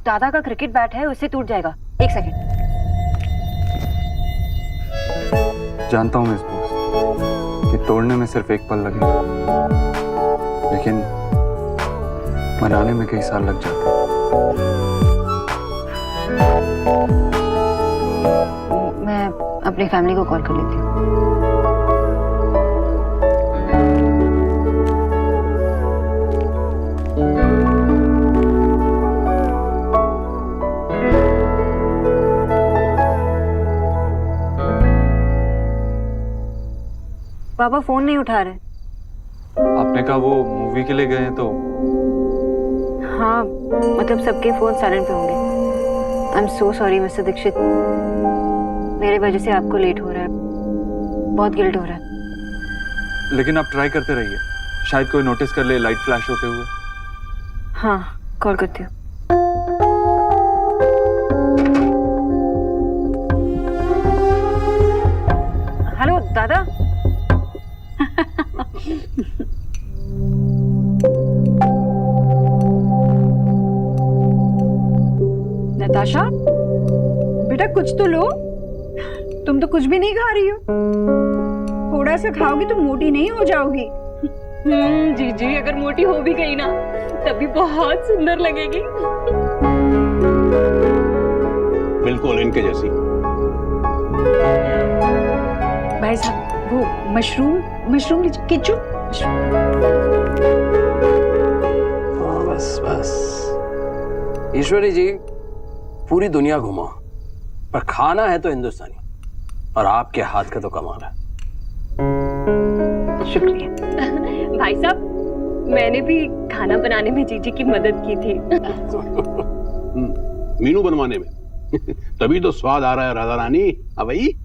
दादा का cricket bat है, उससे टूट जाएगा। एक सेकंड। जानता हूँ मिस बॉस कि तोड़ने में सिर्फ एक पल लगेगा, लेकिन बनाने में कई साल लग जाते हैं। मैं अपनी फैमिली को कॉल कर लेती हूँ। पापा फोन नहीं उठा रहे। आपने कहा वो मूवी के लिए गए हैं तो? हाँ, मतलब सबके फोन साइलेंट पे होंगे। I am so sorry mister Dixit, मेरे वजह से आपको लेट हो रहा है, बहुत गिल्ट हो रहा है। लेकिन आप ट्राई करते रहिए, शायद कोई नोटिस कर ले लाइट फ्लैश होते हुए। हाँ, कॉल करती हूँ। हेलो दादा। नताशा, बेटा कुछ तो लो। तुम तो कुछ भी नहीं खा रही हो। थोड़ा सा खाओगी तो मोटी नहीं हो जाओगी। जीजी अगर मोटी हो भी गई ना तभी बहुत सुंदर लगेगी। बिल्कुल इनके जैसी। भाई साहब वो मशरूम किच्चू। बस बस ईश्वरी जी, पूरी दुनिया घुमा पर खाना है तो हिंदुस्तानी, और आपके हाथ का तो कमाल है। शुक्रिया। भाई साहब मैंने भी खाना बनाने में जीजी की मदद की थी। मीनू बनवाने में। तभी तो स्वाद आ रहा है राधा रानी। अब भाई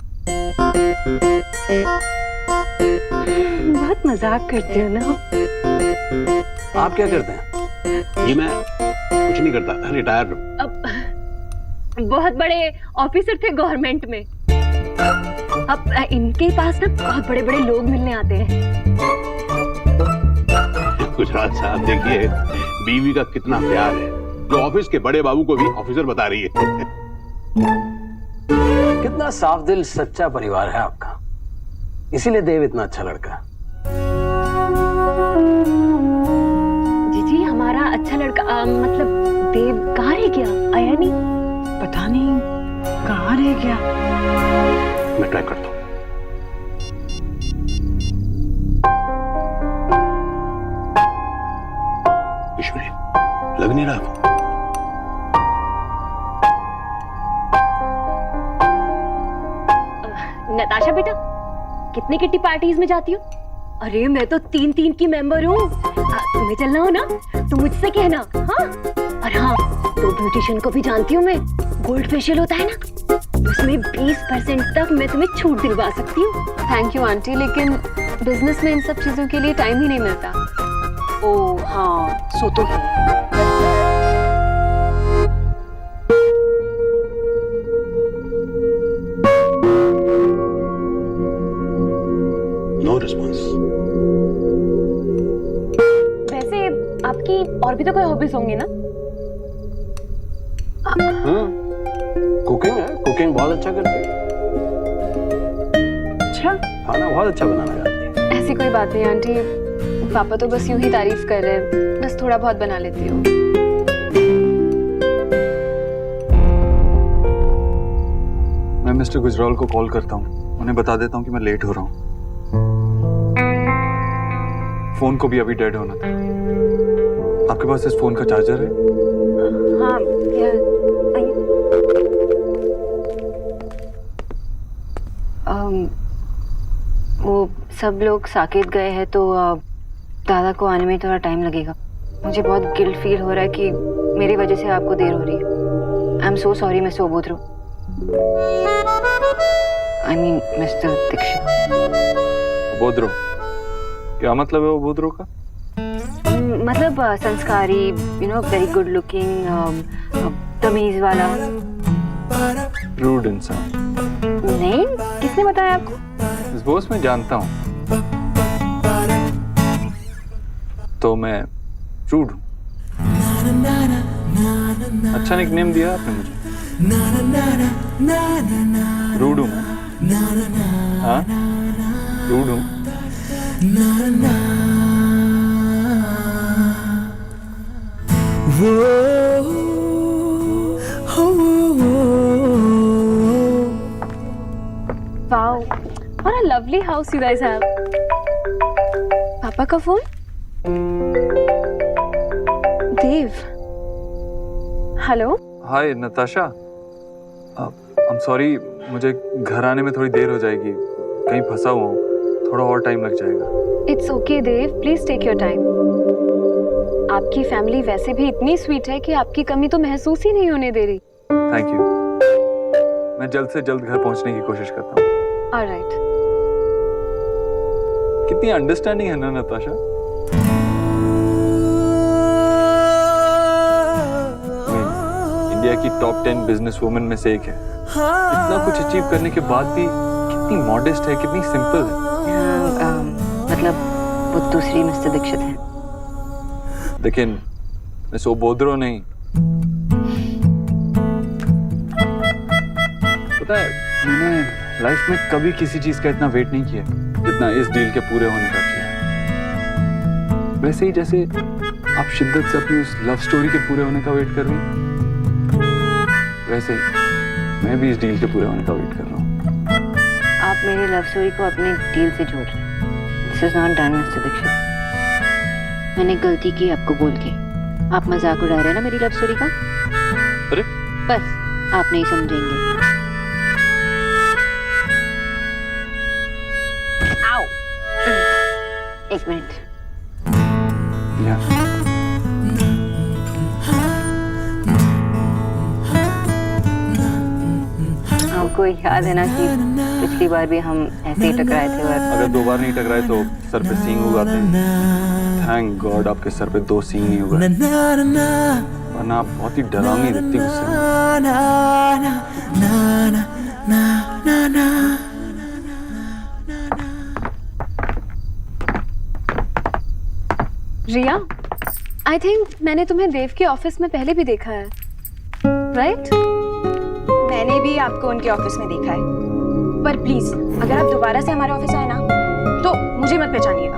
बहुत मजाक करते हो ना। आप क्या करते हैं? ये मैं कुछ नहीं करता, रिटायर्ड हूँ। अब बहुत बड़े ऑफिसर थे गवर्नमेंट में। अब इनके पास ना बहुत बड़े बड़े लोग मिलने आते हैं। गुजरात साहब देखिए बीवी का कितना प्यार है, जो ऑफिस के बड़े बाबू को भी ऑफिसर बता रही है। कितना साफ दिल सच्चा परिवार है आपका, इसीलिए देव इतना अच्छा लड़का। जीजी हमारा अच्छा लड़का मतलब देव कहाँ रह गया? आया नहीं? पता नहीं कहाँ रह गया। मैं ट्राई करता हूँ। ईश्वरी, लग नहीं रहा। नताशा बेटा कितने किट्टी पार्टीज में जाती हो? अरे मैं तो 3 की मेंबर हूँ। तुम्हें चलना हो ना तो मुझसे कहना। हाँ, और हाँ, तो ब्यूटिशियन को भी जानती हूँ मैं। गोल्ड फेशियल होता है ना, उसमें 20% तक मैं तुम्हें छूट दिलवा सकती हूँ। थैंक यू आंटी, लेकिन बिजनेस में इन सब चीजों के लिए टाइम ही नहीं मिलता। ओ हाँ, सो तो है। No response. वैसे आपकी और भी तो कोई हॉबीज होंगी ना? कुकिंग है, कुकिंग बहुत अच्छा करती है। अच्छा, खाना बहुत अच्छा बनाना जानती है। ऐसी कोई बात नहीं आंटी, पापा तो बस यूं ही तारीफ कर रहे हैं, बस थोड़ा बहुत बना लेती हूँ। मैं मिस्टर गुजराल को कॉल करता हूँ, उन्हें बता देता हूँ कि मैं लेट हो रहा हूँ। फोन को भी अभी डेड होना था। आपके पास इस फोन का चार्जर है? हाँ, वो सब लोग साकेत गए हैं तो दादा को आने में थोड़ा टाइम लगेगा। मुझे बहुत गिल्ट फील हो रहा है कि मेरी वजह से आपको देर हो रही है। I am so sorry mister ओबोद्रो। I mean mister Dikshit. ओबोद्रो? क्या मतलब है ओबोद्रो का? मतलब संस्कारी, you know, very good looking, तमीज वाला। रूड इंसान? नहीं, किसने बताया आपको? इस बॉस में जानता हूँ, तो मैं रूड हूँ। अच्छा निकनेम दिया आपने मुझे। रूड हूँ मैं? हाँ, रूड हूँ। Wow, what a lovely house you guys have. पापा का phone? Dev. Hello. Hi Natasha, I am sorry, मुझे घर आने में थोड़ी देर हो जाएगी, कहीं फंसा हुआ हूँ, थोड़ा और टाइम लग जाएगा। It's okay Dev, please take your time. आपकी फैमिली वैसे भी इतनी स्वीट है कि आपकी कमी तो महसूस ही नहीं होने दे रही। थैंक यू, मैं जल्द से जल्द घर पहुंचने की कोशिश करता हूँ। ऑलराइट। कितनी अंडरस्टैंडिंग है ना नताशा। इंडिया की टॉप 10 बिजनेस वुमेन में से एक है। इतना कुछ अचीव करने के बाद भी कितनी मॉडेस्ट है, कितनी सिंपल है। मतलब वो दूसरी मिस्टर दीक्षित है। लेकिन मैं सोबोद्रो नहीं। पता है, मैंने लाइफ में कभी किसी चीज का इतना वेट नहीं किया जितना इस डील के पूरे होने का किया। वैसे ही जैसे आप शिद्दत से अपनी उस लव स्टोरी के पूरे होने का वेट कर रही हैं, वैसे ही मैं भी इस डील के पूरे होने का वेट कर रहा हूँ। आप मेरी लव स्टोरी को अपने डील से जोड़ रहे हैं। This is not done mister Dixit. मैंने गलती की आपको बोल के। आप मजाक उड़ा रहे हैं ना मेरी लव स्टोरी का। अरे बस आप नहीं समझेंगे। आओ, एक मिनट। या आपको याद है ना कि पिछली बार भी हम ऐसे ही टकराए थे और अगर 2 बार नहीं टकराए तो सर पे सींग उगाते हैं। थैंक गॉड आपके सर पे 2 सींग नहीं उगाए, वरना आप बहुत ही डरावनी दिखती गुस्से में। रिया, आई थिंक मैंने तुम्हें देव के ऑफिस में पहले भी देखा है, राइट? मैंने भी आपको उनके ऑफिस में देखा है, पर प्लीज अगर आप दोबारा से हमारे ऑफिस आए ना तो मुझे मत पहचानिएगा।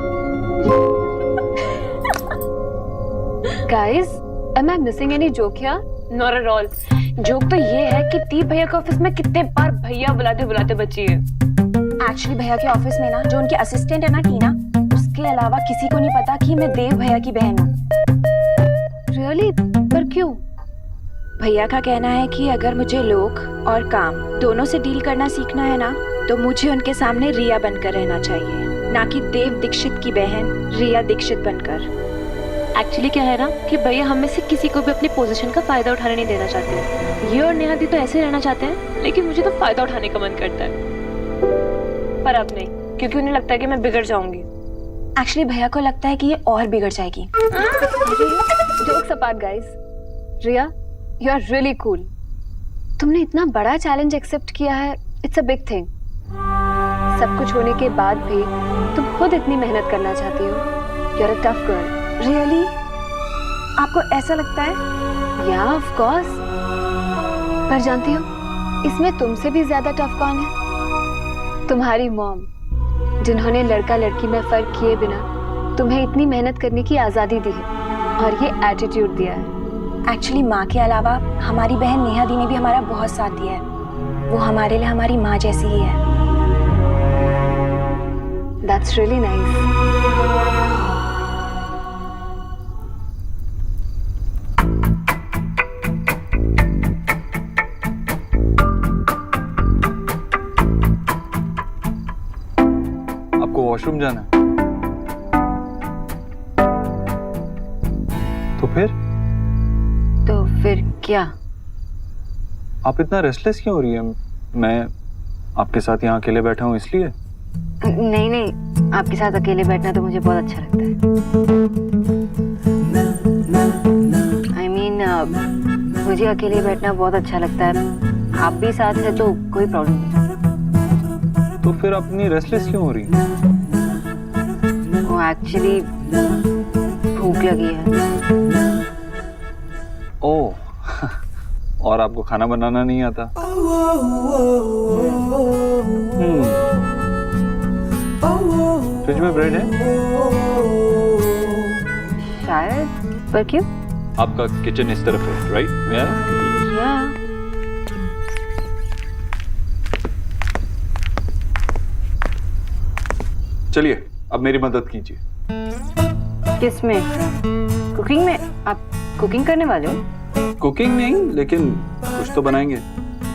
Guys, am I missing any joke here? Not at all. Joke तो ये है कि दीप भैया के ऑफिस में कितने बार भैया बुलाते बुलाते बची है। एक्चुअली भैया के ऑफिस में ना जो उनके असिस्टेंट है ना टीना, उसके अलावा किसी को नहीं पता कि मैं देव भैया की बहन हूँ। Really? पर क्यों? भैया का कहना है कि अगर मुझे लोग और काम दोनों से डील करना सीखना है ना तो मुझे उनके सामने रिया बनकर रहना चाहिए, ना कि देव दीक्षित की बहन रिया दीक्षित बनकर। एक्चुअली क्या है ना कि भैया हम में से किसी को भी अपनी पोजीशन का फायदा उठाने नहीं देना चाहते। ये और नेहा दी तो ऐसे रहना चाहते हैं, लेकिन मुझे तो फायदा उठाने का मन करता है। पर अब नहीं, क्योंकि उन्हें लगता है कि मैं बिगड़ जाऊंगी। एक्चुअली भैया को लगता है कि ये और बिगड़ जाएगी। Jokes apart guys, Riya you are really cool. तुमने इतना बड़ा चैलेंज एक्सेप्ट किया है, इट्स अ बिग थिंग। सब कुछ होने के बाद भी तुम खुद इतनी मेहनत करना चाहती हो। You are a tough girl. Really? आपको ऐसा लगता है? या ऑफ कोर्स। पर जानती हो इसमें तुमसे भी ज्यादा टफ कौन है? तुम्हारी मॉम, जिन्होंने लड़का लड़की में फर्क किए बिना तुम्हें इतनी मेहनत करने की आजादी दी है और ये एटीट्यूड दिया है। एक्चुअली माँ के अलावा हमारी बहन नेहा दी ने भी हमारा बहुत साथ दिया है। वो हमारे लिए हमारी माँ जैसी ही है। That's really nice. आपको वॉशरूम जाना है? तो फिर क्या? आप इतना रेस्टलेस क्यों हो रही है? मैं आपके साथ यहाँ अकेले बैठा हूँ इसलिए? नहीं नहीं, आपके साथ अकेले बैठना तो मुझे बहुत अच्छा लगता है। I mean, मुझे अकेले बैठना बहुत अच्छा लगता है। आप भी साथ है तो कोई प्रॉब्लम नहीं। तो फिर अपनी रेस्टलेस क्यों हो रही है? वो एक्चुअली भूख लगी है। ओह और आपको खाना बनाना नहीं आता? फ्रिज में ब्रेड है? शायद, पर क्यों? आपका किचन इस तरफ है, राइट? या चलिए अब मेरी मदद कीजिए। किसमें? कुकिंग में? आप कुकिंग करने वाले हो? कुकिंग नहीं, लेकिन कुछ तो बनाएंगे।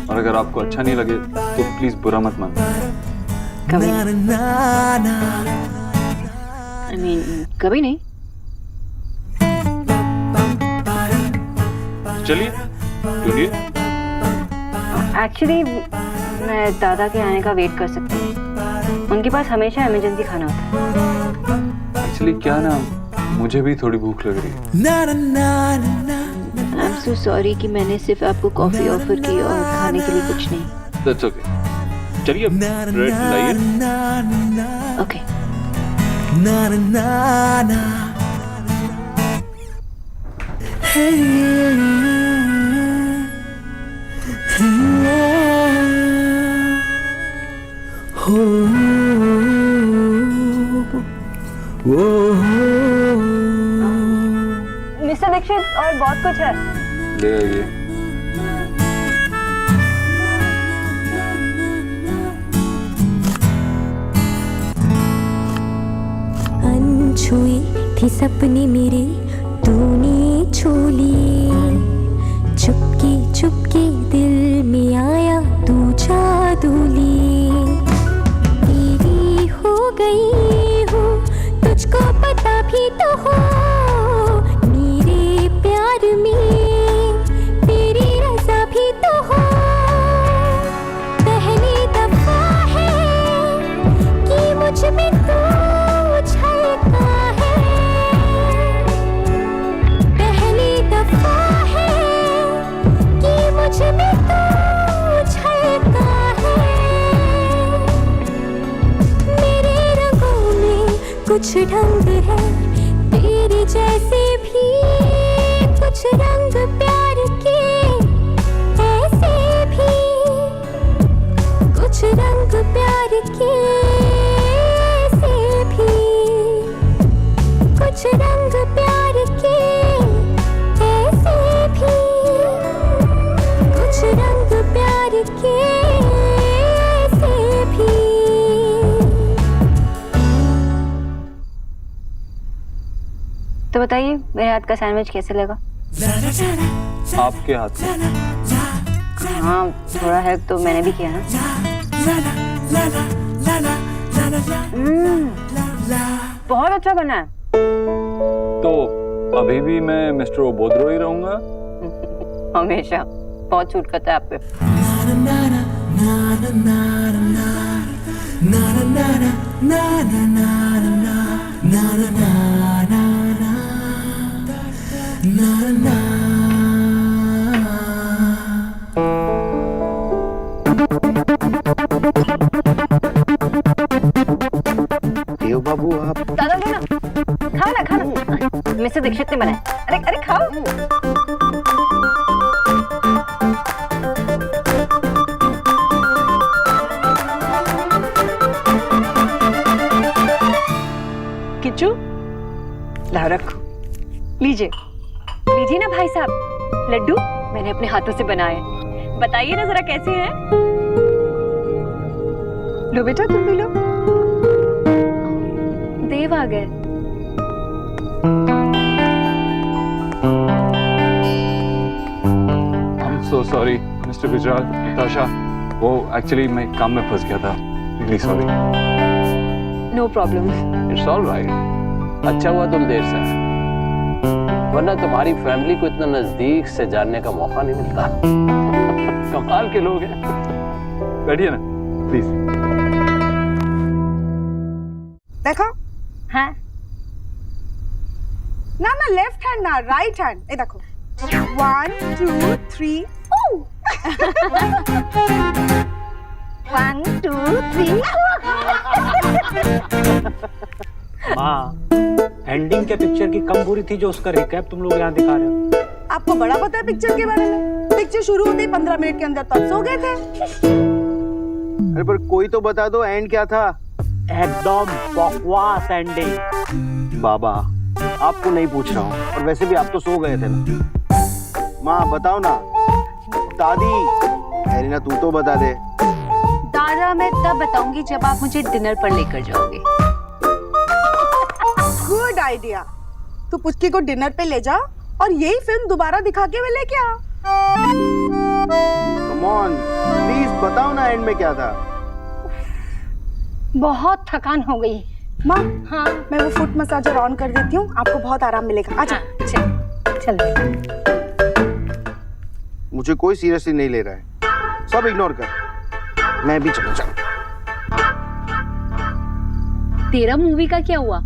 और अगर आपको अच्छा नहीं लगे तो प्लीज बुरा मत मानना। कभी कभी नहीं। चलिए ढूंढिए। एक्चुअली मैं दादा के आने का वेट कर सकती हूँ। उनके पास हमेशा इमरजेंसी खाना होता है। एक्चुअली क्या ना, मुझे भी थोड़ी भूख लग रही है। आई एम सो सॉरी कि मैंने सिर्फ आपको कॉफी ऑफर की और खाने के लिए कुछ नहीं। That's okay. चलिए ब्रेड लाइए। ओके। मिस्टर दीक्षित और बहुत कुछ है। ले आइए। अनछुई थी सपने मेरे, तूने छू ली। चुपके चुपके दिल में आया तू जादूली। तेरी हो गई हूँ, तुझको पता भी तो हो। मेरे प्यार में तेरी रज़ा भी तो हो। पहली दफा है कि मुझ में तू झलका है। पहली दफा है कि मुझ में तू झलका है। मेरे रंगों में कुछ ढंग है तेरे जैसे भी, कुछ रंग प्यार के ऐसे भी, कुछ रंग प्यार के ऐसे भी, कुछ रंग प्यार के ऐसे भी, कुछ रंग प्यार के ऐसे भी। तो बताइए मेरे हाथ का सैंडविच कैसे लगा? आपके हाथ में? हाँ थोड़ा हेल्प तो मैंने भी किया ना। बहुत अच्छा बना है। तो अभी भी मैं मिस्टर ओबोद्रो ही रहूंगा? हमेशा बहुत छूट करता है आप पे। देव बाबू आप दादा लो ना, खाओ ना खाओ। मिस्टर दीक्षित ने बनाया। अरे अरे खाओ। किच्चू ला रखो, लीजिए लीजिए ना भाई साहब। लड्डू मैंने अपने हाथों से बनाए, बताइए ना जरा कैसे हैं। लो बेटा तुम भी लो। देव आ गए। I'm so sorry, mister Gujral, Natasha. वो एक्चुअली मैं काम में फंस गया था। Really sorry. No problem. It's all right. अच्छा हुआ तुम देर से आए, वरना तुम्हारी फैमिली को इतना नजदीक से जानने का मौका नहीं मिलता। कमाल के लोग हैं। बैठिए ना प्लीज। देखो हाँ ना ना, लेफ्ट हैंड ना राइट हैंड। ये देखो 1 2 3 1 2 3। माँ, एंडिंग के पिक्चर की कम बुरी थी जो उसका रिकैप तुम लोग यहाँ दिखा रहे हो। आपको बड़ा पता है पिक्चर के बारे में। पिक्चर शुरू होते ही 15 मिनट के अंदर तो आप सो गए थे। अरे पर कोई तो बता दो एंड क्या था। एकदम बकवास एंडिंग। बाबा आपको नहीं पूछ रहा हूँ, और वैसे भी आप तो सो गए थे ना। माँ बताओ ना। दादी एलिना तू तो बता दे। दादा मैं तब बताऊंगी जब आप मुझे डिनर पर लेकर जाओगे। Good idea. तू पुचकी को डिनर पे ले जा और यही फिल्म दोबारा दिखा के वे लेके आ। कम ऑन प्लीज बताओ ना एंड में क्या था। बहुत थकान हो गई। माँ हाँ मैं वो फुट मसाजर ऑन कर देती हूँ, आपको बहुत आराम मिलेगा। आजा। चल मुझे कोई सीरियसली नहीं ले रहा है, सब इग्नोर कर। मैं भी चल। तेरा मूवी का क्या हुआ?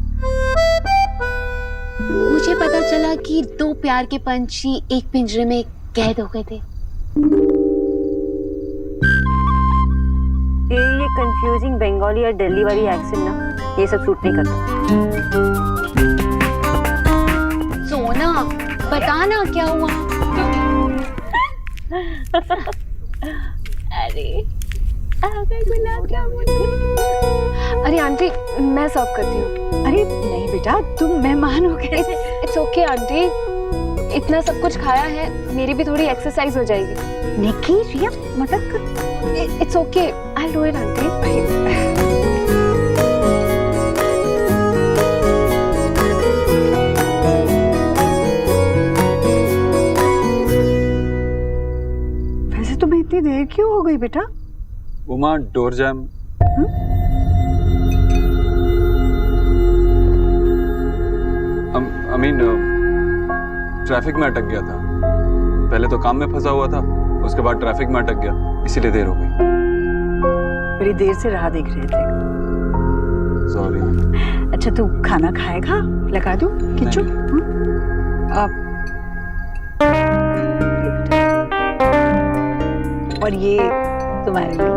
मुझे पता चला कि 2 प्यार के पंछी एक पिंजरे में कैद हो गए थे। ये कंफ्यूजिंग बंगाली या दिल्ली वाली एक्सेंट ना, ये सब सूट नहीं करता। सोना बता ना क्या हुआ। अरे अरे आंटी मैं सर्व करती हूँ। अरे नहीं बेटा तुम मेहमान हो गए। इट्स ओके आंटी, इतना सब कुछ खाया है, मेरी भी थोड़ी एक्सरसाइज हो जाएगी। निकी रिया मदद कर। It's okay I do it aunty. वैसे तुम्हें इतनी देर क्यों हो गई बेटा? Uma door jam. I mean, traffic में अटक गया था। पहले तो काम में फंसा हुआ था, उसके बाद ट्रैफिक में अटक गया, इसीलिए देर हो गई। बड़ी देर से राह देख रहे थे। सॉरी। अच्छा तू खाना खाएगा? लगा दूं किच्चू? और ये तुम्हारे लिए।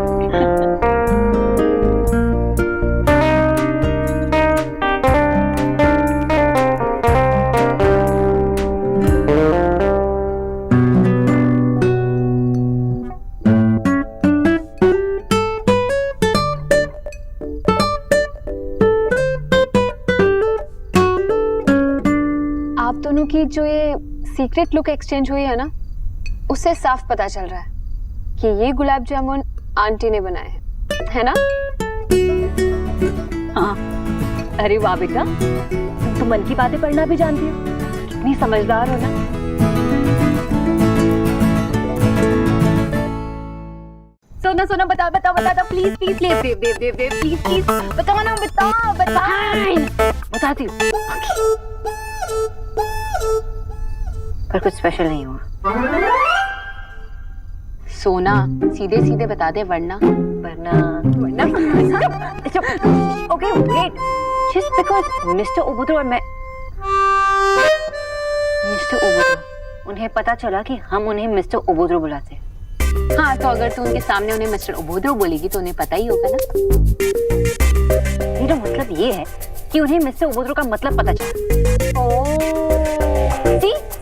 आप दोनों की जो ये सीक्रेट लुक एक्सचेंज हुई है ना, उससे साफ पता चल रहा है कि ये गुलाब जामुन आंटी ने बनाए हैं, है ना? हाँ। अरे वाह बेटा, तुम तो मन की बातें पढ़ना भी जानती हो, कितनी समझदार हो ना। सोना सोना बता बता बता please please Dev Dev Dev Dev Dev please please बताओ ना, बताओ बताओ। बताती हूँ, पर कुछ स्पेशल नहीं हुआ। सोना सीधे सीधे बता दे वरना okay wait, just because mister ओबोद्रो और मैं, मिस्टर ओबोद्रो, उन्हें पता चला कि हम उन्हें मिस्टर ओबोद्रो बुलाते हैं। हाँ तो अगर तू उनके सामने उन्हें मिस्टर ओबोद्रो बोलेगी तो उन्हें पता ही होगा ना। मेरा मतलब ये है कि उन्हें मिस्टर ओबोद्रो का मतलब पता चला।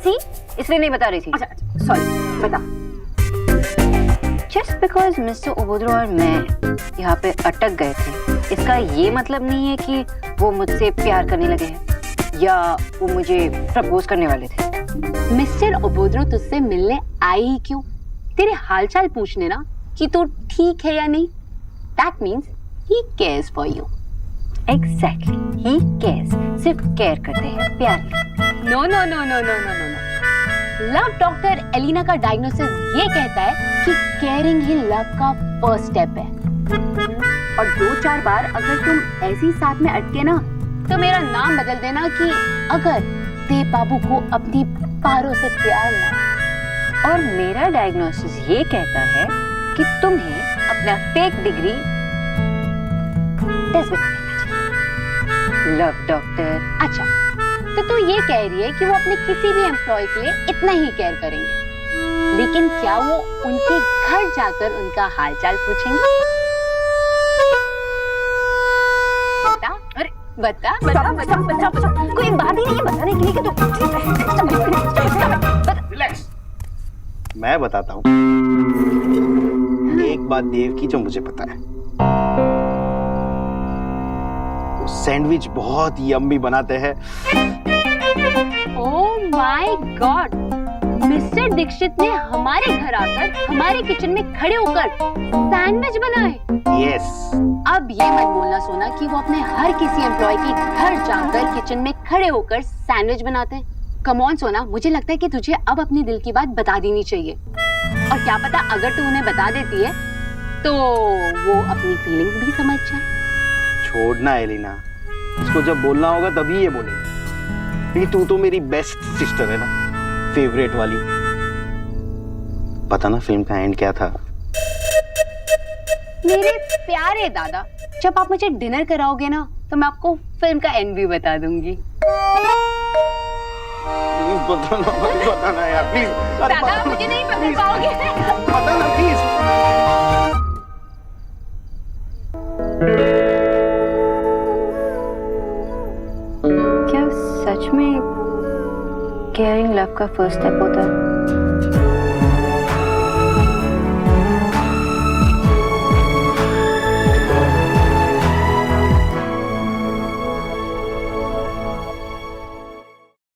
सी इसलिए नहीं बता रही थी। अच्छा सॉरी, बता। जस्ट बिकॉज मिस्टर ओबोद्रो और मैं यहाँ पे अटक गए थे, इसका ये मतलब नहीं है कि वो मुझसे प्यार करने लगे हैं या वो मुझे प्रपोज करने वाले थे। मिस्टर ओबोद्रो तुझसे मिलने आई ही क्यों? तेरे हालचाल पूछने ना कि तू ठीक है या नहीं। That means he cares for you. Exactly, he cares, सिर्फ केयर करते हैं, प्यार नहीं। No no no no no no no no. Love doctor Elina का डायग्नोसिस ये कहता है कि केयरिंग ही लव का फर्स्ट स्टेप है। और 2-4 बार अगर तुम ऐसी साथ में अटके ना तो मेरा नाम बदल देना कि अगर देव बाबू को अपनी पारों से प्यार ना। और मेरा डायग्नोसिस ये कहता है कि तुम्हें अपना फेक डिग्री लव डॉक्टर। अच्छा तो तू ये कह रही है कि वो अपने किसी भी एम्प्लॉय के लिए इतना ही केयर करेंगे, लेकिन क्या वो उनके घर जाकर उनका हालचाल पूछेंगे? बता, अरे बता बता बता बता, कोई बात ही नहीं है बताने के लिए कि मैं बताता हूँ। एक बात देव की जो मुझे पता है, वो सैंडविच बहुत यम्मी बनाते हैं। Oh my god, mister Dixit ने हमारे घर आकर हमारे किचन में खड़े होकर सैंडविच बनाए। यस। अब ये मत बोलना सोना कि वो अपने हर किसी एम्प्लॉय के घर जाकर किचन में खड़े होकर सैंडविच बनाते हैं। कम ऑन सोना, मुझे लगता है कि तुझे अब अपने दिल की बात बता देनी चाहिए। और क्या पता अगर तू उन्हें बता देती है तो वो अपनी फीलिंग्स भी समझ जाए। छोड़ना एलिना, इसको जब बोलना होगा तभी ये बोलेगी। क्योंकि तू तो मेरी बेस्ट सिस्टर है ना, फेवरेट वाली। पता ना फिल्म का एंड क्या था? मेरे प्यारे दादा, जब आप मुझे डिनर कराओगे ना तो मैं आपको फिल्म का एंड भी बता दूंगी। प्लीज बताना यार, प्लीज। दादा मुझे नहीं पकड़ पाओगे। बताना प्लीज। क्या सच में केयरिंग लव का फर्स्ट स्टेप होता है?